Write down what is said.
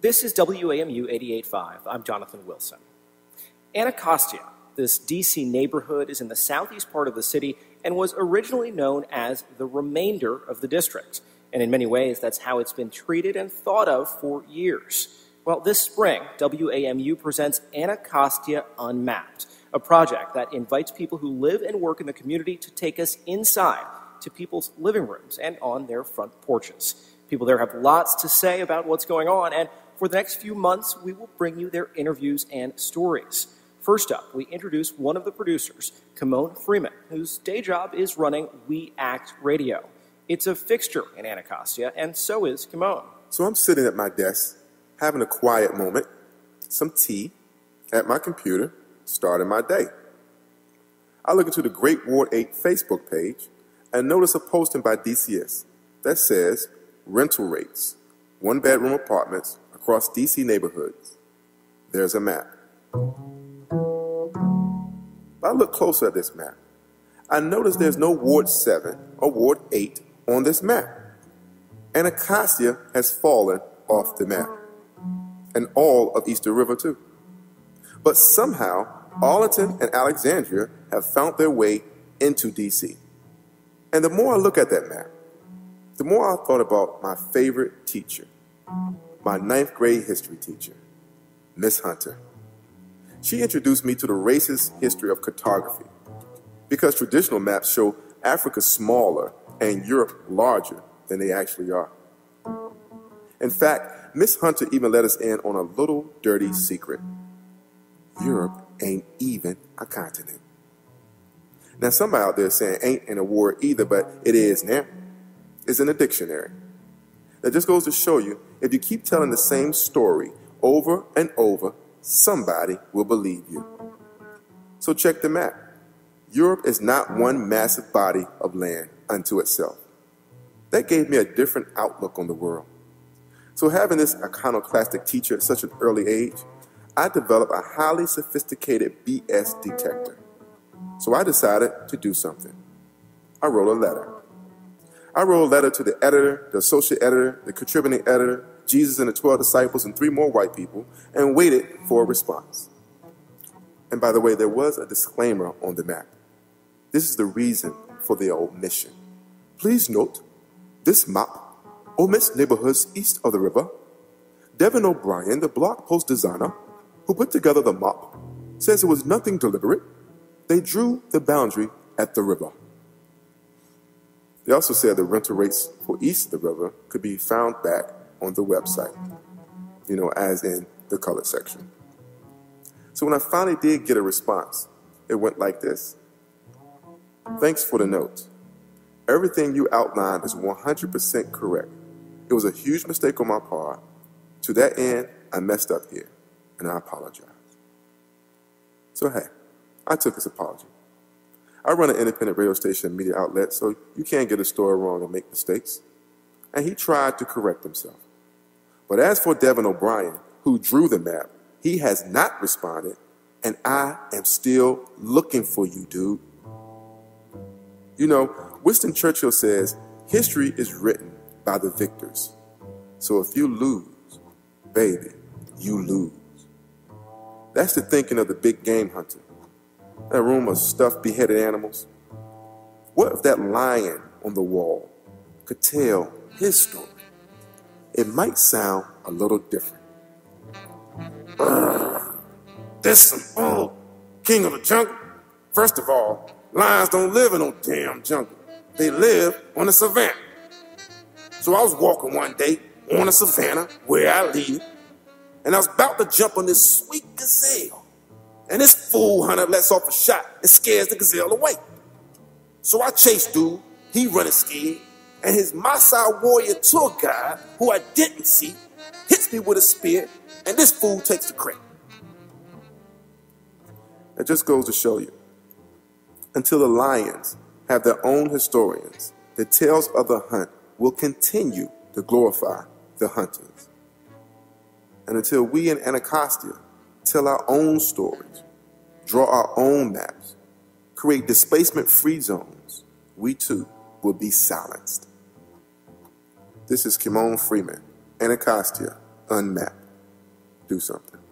This is WAMU 88.5. I'm Jonathan Wilson. Anacostia, this D.C. neighborhood, is in the southeast part of the city and was originally known as the remainder of the district. And in many ways, that's how it's been treated and thought of for years. Well, this spring, WAMU presents Anacostia Unmapped, a project that invites people who live and work in the community to take us inside to people's living rooms and on their front porches. People there have lots to say about what's going on, and for the next few months, we will bring you their interviews and stories. First up, we introduce one of the producers, Kimon Freeman, whose day job is running We Act Radio. It's a fixture in Anacostia, and so is Kimon. So I'm sitting at my desk, having a quiet moment, some tea, at my computer, starting my day. I look into the Great Ward 8 Facebook page and notice a posting by DCS that says rental rates, one-bedroom apartments across DC neighborhoods. There's a map. I look closer at this map. I notice there's no Ward 7 or Ward 8 on this map. Anacostia has fallen off the map. And all of Easter River, too. But somehow, Arlington and Alexandria have found their way into DC. And the more I look at that map, the more I thought about my favorite teacher, my 9th grade history teacher, Miss Hunter. She introduced me to the racist history of cartography because traditional maps show Africa smaller and Europe larger than they actually are. In fact, Miss Hunter even let us in on a little dirty secret. Europe ain't even a continent. Now, somebody out there saying ain't in a word either, but it is now. It's in a dictionary. That just goes to show you, if you keep telling the same story over and over, somebody will believe you. So check the map. Europe is not one massive body of land unto itself. That gave me a different outlook on the world. So having this iconoclastic teacher at such an early age, I developed a highly sophisticated BS detector. So I decided to do something. I wrote a letter. I wrote a letter to the editor, the associate editor, the contributing editor, Jesus and the 12 disciples, and 3 more white people, and waited for a response. And by the way, there was a disclaimer on the map. This is the reason for the omission. Please note, this map omits neighborhoods east of the river. Devin O'Brien, the blog post designer who put together the map, says it was nothing deliberate. They drew the boundary at the river. They also said the rental rates for east of the river could be found back on the website, as in the color section. So when I finally did get a response, it went like this. Thanks for the note. Everything you outlined is 100% correct. It was a huge mistake on my part. To that end, I messed up here, and I apologize. So hey, I took his apology. I run an independent radio station and media outlet, so you can't get a story wrong and make mistakes. And he tried to correct himself. But as for Devin O'Brien, who drew the map, he has not responded, and I am still looking for you, dude. Winston Churchill says, history is written by the victors. So if you lose, baby, you lose. That's the thinking of the big game hunter. That room of stuffed beheaded animals. What if that lion on the wall could tell his story? It might sound a little different. This some old king of the jungle. First of all, lions don't live in no damn jungle. They live on the savannah. So I was walking one day on the savannah where I live, and I was about to jump on this sweet gazelle. And this fool hunter lets off a shot and scares the gazelle away. So I chase dude, he running scared, and his Maasai warrior tour guide, who I didn't see, hits me with a spear, and this fool takes the credit. That just goes to show you, until the lions have their own historians, the tales of the hunt will continue to glorify the hunters. And until we in Anacostia tell our own stories, draw our own maps, create displacement-free zones, we too will be silenced. This is Kimon Freeman, Anacostia Unmapped. do something.